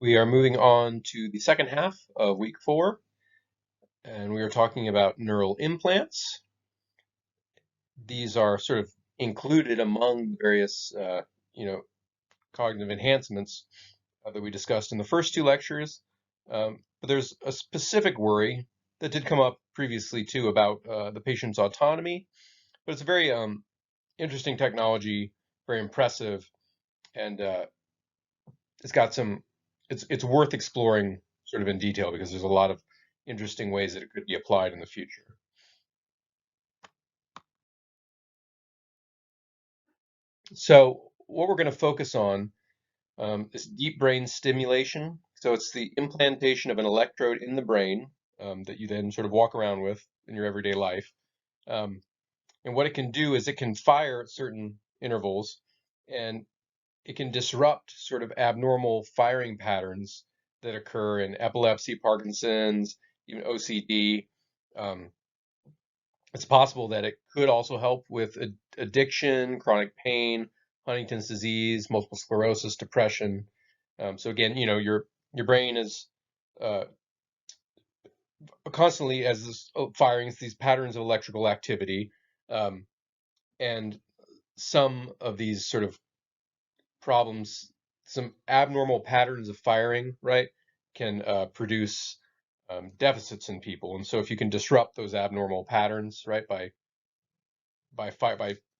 We are moving on to the second half of week 4, and we are talking about neural implants. These are sort of included among various, cognitive enhancements that we discussed in the first 2 lectures. But there's a specific worry that did come up previously too about the patient's autonomy. But it's a very interesting technology, very impressive, and it's got some. It's worth exploring sort of in detail because there's a lot of interesting ways that it could be applied in the future. So what we're going to focus on is deep brain stimulation. So it's the implantation of an electrode in the brain that you then sort of walk around with in your everyday life. Um, and what it can do is it can fire at certain intervals, and it can disrupt sort of abnormal firing patterns that occur in epilepsy, Parkinson's, even OCD. Um, it's possible that it could also help with addiction, chronic pain, Huntington's disease, multiple sclerosis, depression. So again, your brain is uh, constantly as this firing these patterns of electrical activity, um, and some of these sort of problems, some abnormal patterns of firing, right, can produce deficits in people. And so if you can disrupt those abnormal patterns, right, by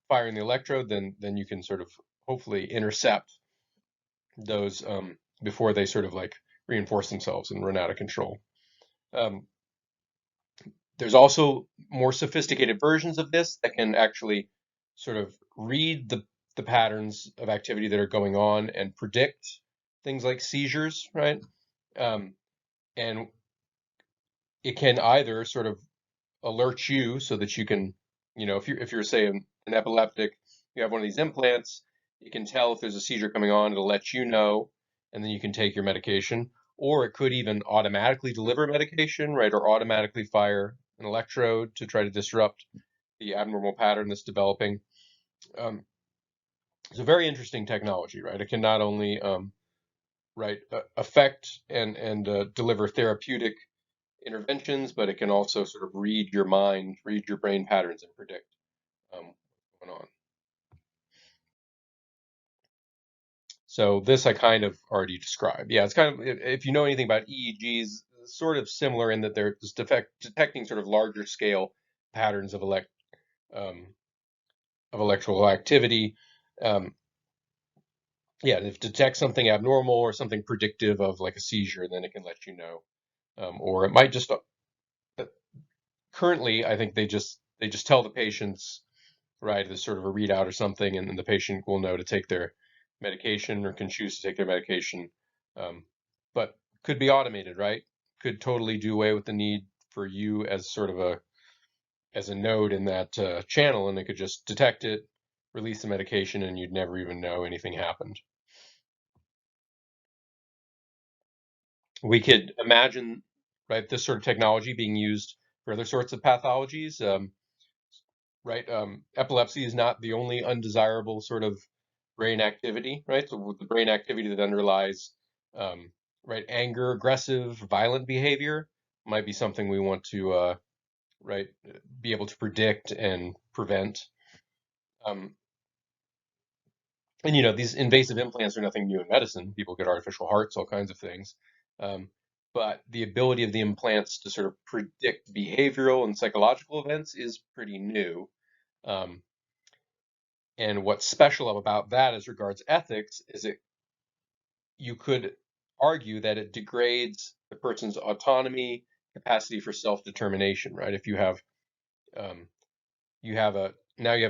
firing the electrode, then you can sort of hopefully intercept those before they sort of like reinforce themselves and run out of control. Um, there's also more sophisticated versions of this that can actually sort of read the patterns of activity that are going on and predict things like seizures, right? Um, and it can either sort of alert you so that you can, if you're say an epileptic, you have one of these implants, it can tell if there's a seizure coming on, it'll let you know, and then you can take your medication. Or it could even automatically deliver medication, right, or automatically fire an electrode to try to disrupt the abnormal pattern that's developing. Um, it's a very interesting technology, right? It can not only affect and deliver therapeutic interventions, but it can also sort of read your mind, read your brain patterns, and predict what's going on. So this I kind of already described. Yeah, it's kind of if you know anything about EEGs, sort of similar in that they're just detecting sort of larger scale patterns um, of electrical activity. Um, yeah, if it detects something abnormal or something predictive of like a seizure, then it can let you know. Or it might just currently, I think they just tell the patients, right, there's sort of a readout or something, and then the patient will know to take their medication or can choose to take their medication. Um, but could be automated, right? Could totally do away with the need for you as sort of a node in that channel, and it could just detect it, release the medication, and you'd never even know anything happened. We could imagine, right, this sort of technology being used for other sorts of pathologies. Right? Epilepsy is not the only undesirable sort of brain activity, right? So with the brain activity that underlies, um, right, anger, aggressive, violent behavior might be something we want to, right, be able to predict and prevent. Um, and these invasive implants are nothing new in medicine. People get artificial hearts, all kinds of things. Um, but the ability of the implants to sort of predict behavioral and psychological events is pretty new. Um, And what's special about that as regards ethics is you could argue that it degrades the person's autonomy, capacity for self-determination, right? If um, you have a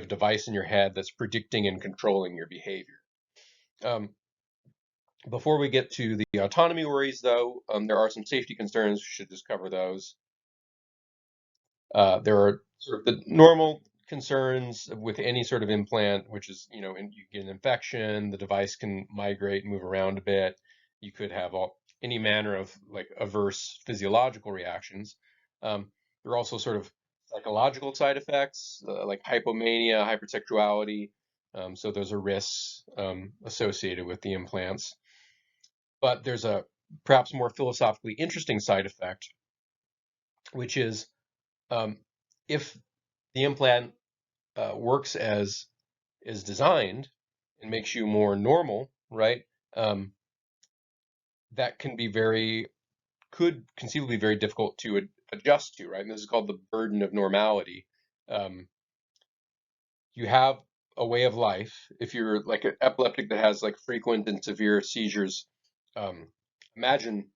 device in your head that's predicting and controlling your behavior. Um, before we get to the autonomy worries, though, there are some safety concerns. We should just cover those. There are sort of the normal concerns with any sort of implant, which is, you get an infection, the device can migrate, move around a bit. You could have any manner of like adverse physiological reactions. There are also sort of psychological side effects, like hypomania, hypersexuality. So those are risks associated with the implants. But there's a perhaps more philosophically interesting side effect, which is um, if the implant works as is designed and makes you more normal, right? Um, that can be could conceivably be very difficult to adjust to, right? And this is called the burden of normality. Um, you have a way of life. If you're like an epileptic that has like frequent and severe seizures, um, imagine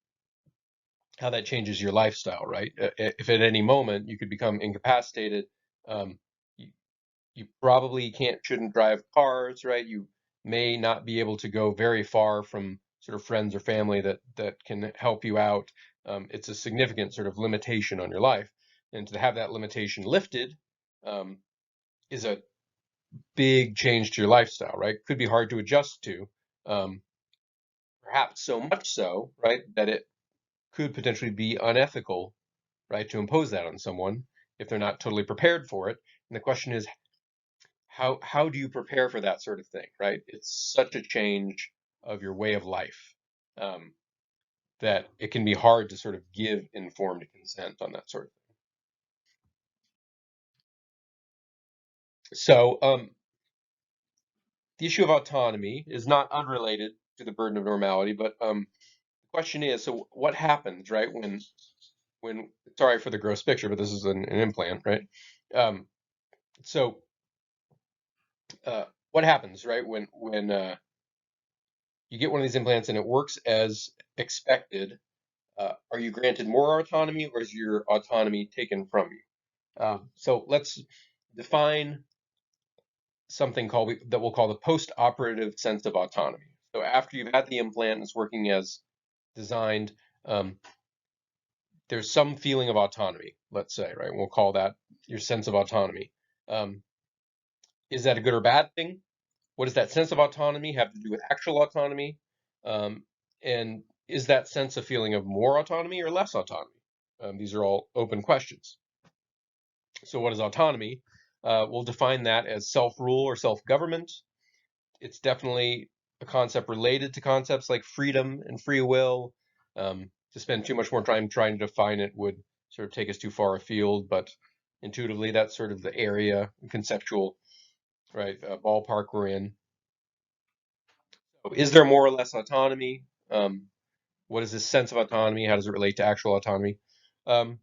how that changes your lifestyle, right? If at any moment you could become incapacitated, um, you, you probably shouldn't drive cars, right? You may not be able to go very far from sort of friends or family that can help you out. It's a significant sort of limitation on your life, and to have that limitation lifted um, is a big change to your lifestyle, right? Could be hard to adjust to, um, perhaps so much so, right, that it could potentially be unethical, right, to impose that on someone if they're not totally prepared for it. And the question is, how do you prepare for that sort of thing, right? It's such a change of your way of life um, that it can be hard to sort of give informed consent on that sort of thing. So the issue of autonomy is not unrelated to the burden of normality, but the question is, so what happens, right, when sorry for the gross picture, but this is an implant, right? Um, so what happens, right, when you get one of these implants and it works as expected? Are you granted more autonomy, or is your autonomy taken from you? So let's define something that we'll call the post-operative sense of autonomy. So after you've had the implant and it's working as designed, um, there's some feeling of autonomy, let's say, right? We'll call that your sense of autonomy. Um, is that a good or bad thing? What does that sense of autonomy have to do with actual autonomy? Um, and is that sense a feeling of more autonomy or less autonomy? These are all open questions. So, what is autonomy? We'll define that as self-rule or self-government. It's definitely a concept related to concepts like freedom and free will. To spend too much more time trying to define it would sort of take us too far afield, but intuitively, that's sort of the area, conceptual, right, ballpark we're in. So is there more or less autonomy? What is this sense of autonomy? How does it relate to actual autonomy? Um,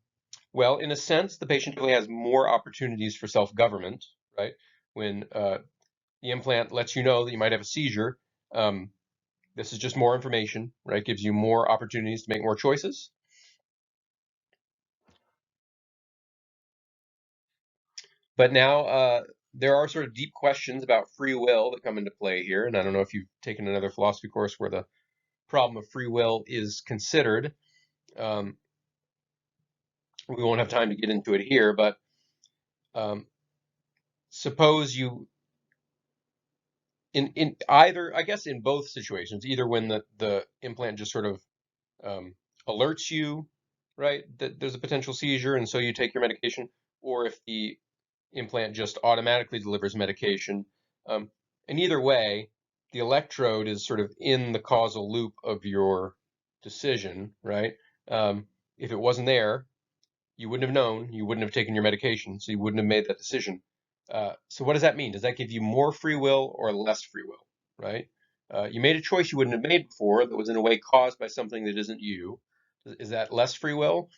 well, in a sense, the patient really has more opportunities for self-government, right? When the implant lets you know that you might have a seizure, um, this is just more information, right? Gives you more opportunities to make more choices. But now there are sort of deep questions about free will that come into play here. And I don't know if you've taken another philosophy course where the problem of free will is considered. Um, we won't have time to get into it here, but um, suppose you in either, I guess in both situations, either when the implant just sort of um, alerts you, right, that there's a potential seizure, and so you take your medication, or if the implant just automatically delivers medication. Um, and either way, the electrode is sort of in the causal loop of your decision, right? If it wasn't there, you wouldn't have known, you wouldn't have taken your medication, so you wouldn't have made that decision. So what does that mean? Does that give you more free will or less free will, right? You made a choice you wouldn't have made before that was in a way caused by something that isn't you. Is that less free will?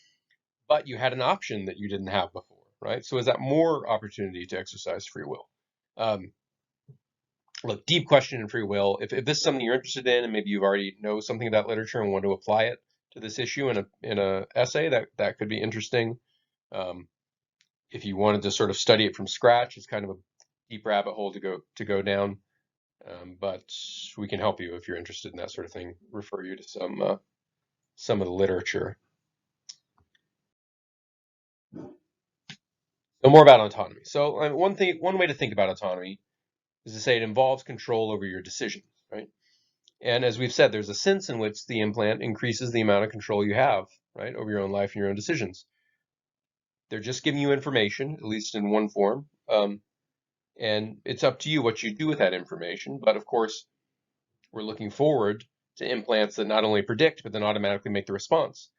But you had an option that you didn't have before, right? So is that more opportunity to exercise free will? Um, Look, deep question in free will. If this is something you're interested in, and maybe you already know something about literature and want to apply it to this issue in a essay, that could be interesting. Um, if you wanted to sort of study it from scratch, it's kind of a deep rabbit hole to go down. But we can help you if you're interested in that sort of thing. Refer you to some of the literature. So more about autonomy. So one way to think about autonomy is to say it involves control over your decisions, right? And as we've said, there's a sense in which the implant increases the amount of control you have, right, over your own life and your own decisions. They're just giving you information, at least in one form, and it's up to you what you do with that information. But of course, we're looking forward to implants that not only predict, but then automatically make the response.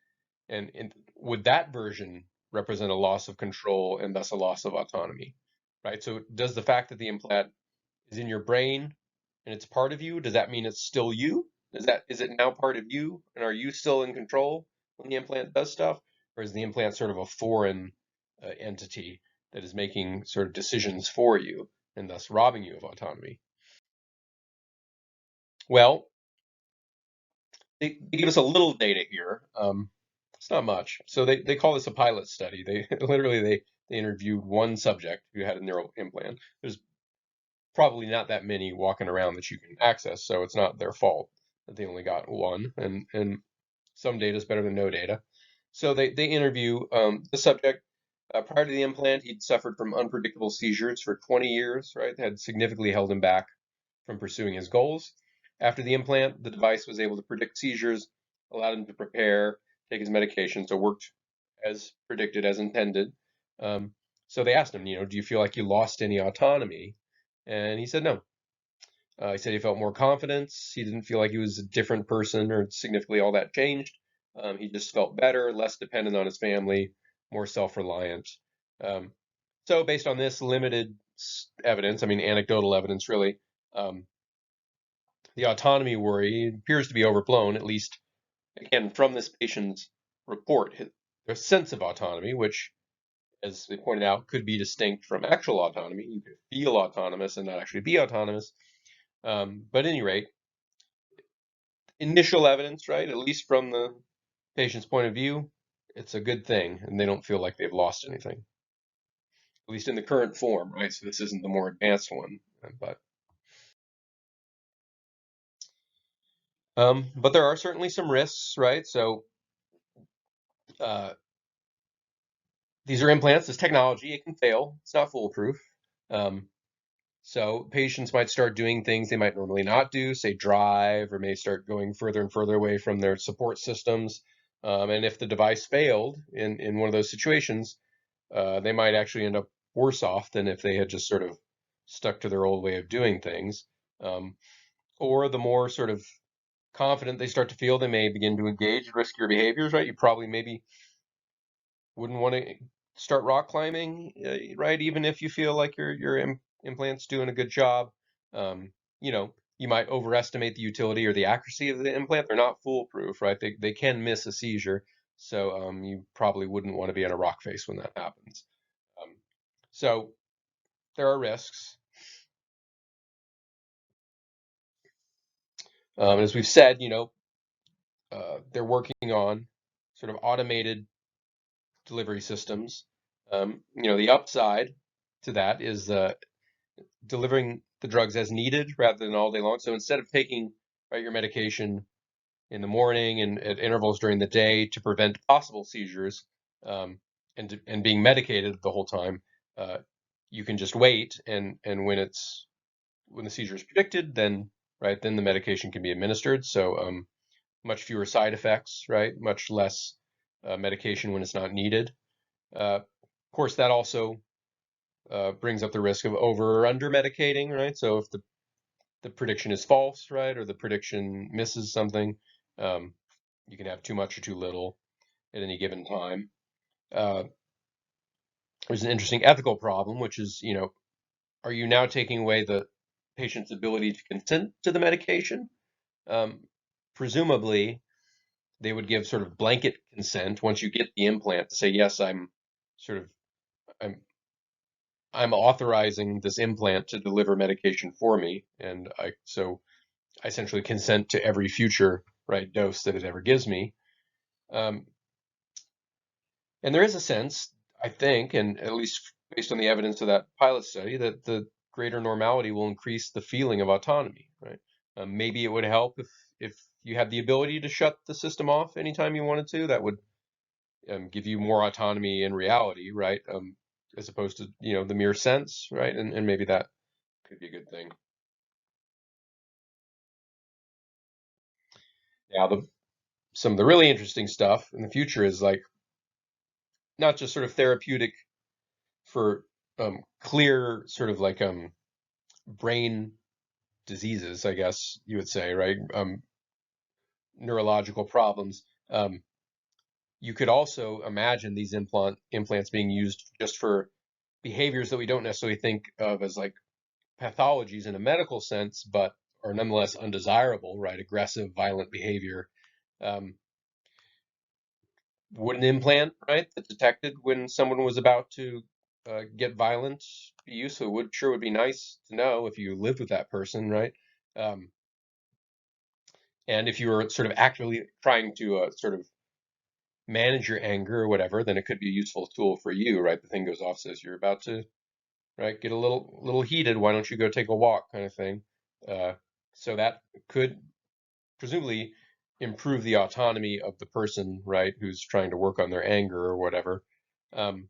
And would that version represent a loss of control and thus a loss of autonomy, right? So does the fact that the implant is in your brain and it's part of you, does that mean it's still you? Is it now part of you? And are you still in control when the implant does stuff? Or is the implant sort of a foreign entity that is making sort of decisions for you and thus robbing you of autonomy? Well, they give us a little data here. It's not much. So they call this a pilot study. They literally they interviewed one subject who had a neural implant. There's probably not that many walking around that you can access, so it's not their fault that they only got one. And some data is better than no data. So they interview the subject. Prior to the implant, he'd suffered from unpredictable seizures for 20 years, right? Had significantly held him back from pursuing his goals. After the implant, the device was able to predict seizures, allowed him to prepare, take his medication, so worked as predicted, as intended. Um, so they asked him, do you feel like you lost any autonomy? And he said no. He said he felt more confidence. He didn't feel like he was a different person or significantly all that changed. He just felt better, less dependent on his family, more self-reliant. Um, so based on this limited evidence, I mean anecdotal evidence really, um, the autonomy worry appears to be overblown, at least again from this patient's report. Their sense of autonomy, which, as they pointed out, could be distinct from actual autonomy. You could feel autonomous and not actually be autonomous. But at any rate, initial evidence, right, at least from the patient's point of view, it's a good thing, and they don't feel like they've lost anything, at least in the current form, right? So this isn't the more advanced one, but there are certainly some risks, right? So uh, these are implants. This technology, it can fail. It's not foolproof. Um, so patients might start doing things they might normally not do, say drive, or may start going further and further away from their support systems. And if the device failed in one of those situations, they might actually end up worse off than if they had just sort of stuck to their old way of doing things. Um, or the more sort of confident they start to feel, they may begin to engage in riskier behaviors, right? You probably maybe wouldn't want to start rock climbing, right? Even if you feel like your implant's doing a good job, um, you might overestimate the utility or the accuracy of the implant. They're not foolproof, right? They can miss a seizure, so you probably wouldn't want to be on a rock face when that happens. Um, so there are risks. As we've said, they're working on sort of automated delivery systems. The upside to that is delivering the drugs as needed rather than all day long. So instead of taking your medication in the morning and at intervals during the day to prevent possible seizures, and being medicated the whole time, uh, you can just wait, and when the seizure is predicted, then the medication can be administered. So much fewer side effects, right? Much less medication when it's not needed. Of course, that also brings up the risk of over or under medicating, right? So if the prediction is false, right, or the prediction misses something, um, you can have too much or too little at any given time. Uh, there's an interesting ethical problem, which is, are you now taking away the patient's ability to consent to the medication? Um, Presumably, they would give sort of blanket consent once you get the implant to say, yes, sort of I'm I'm authorizing this implant to deliver medication for me, and I essentially consent to every future right dose that it ever gives me. Um, and there is a sense, I think, and at least based on the evidence of that pilot study, that the greater normality will increase the feeling of autonomy, right? Maybe it would help if you had the ability to shut the system off anytime you wanted to. That would give you more autonomy in reality, right? As opposed to the mere sense, right? And maybe that could be a good thing. Now, some of the really interesting stuff in the future is like not just sort of therapeutic for clear sort of like brain diseases, I guess you would say, right? neurological problems. You could also imagine these implants being used just for behaviors that we don't necessarily think of as like pathologies in a medical sense, but are nonetheless undesirable, right? Aggressive, violent behavior. Um, would an implant, right, that detected when someone was about to get violent be useful? Would be nice to know if you lived with that person, right? Um, and if you were sort of actively trying to sort of manage your anger or whatever, then it could be a useful tool for you, right? The thing goes off, says you're about to, right, get a little heated. Why don't you go take a walk, kind of thing. So that could presumably improve the autonomy of the person, right, who's trying to work on their anger or whatever. Um,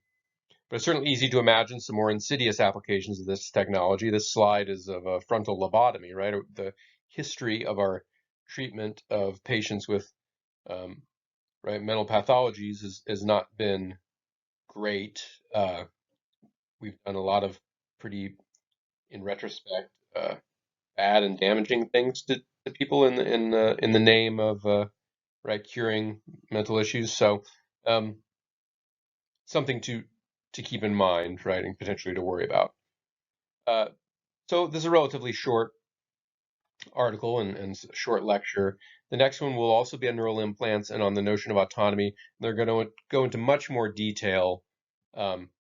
but it's certainly easy to imagine some more insidious applications of this technology. This slide is of a frontal lobotomy, right? The history of our treatment of patients with um, right mental pathologies has not been great. We've done a lot of pretty, in retrospect, bad and damaging things to people in the name of right curing mental issues. So um, something to keep in mind, right, and potentially to worry about. Uh, so this is a relatively short article and short lecture. The next one will also be on neural implants and on the notion of autonomy. They're going to go into much more detail um,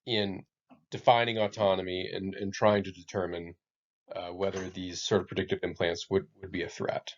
in defining autonomy and trying to determine whether these sort of predictive implants would be a threat.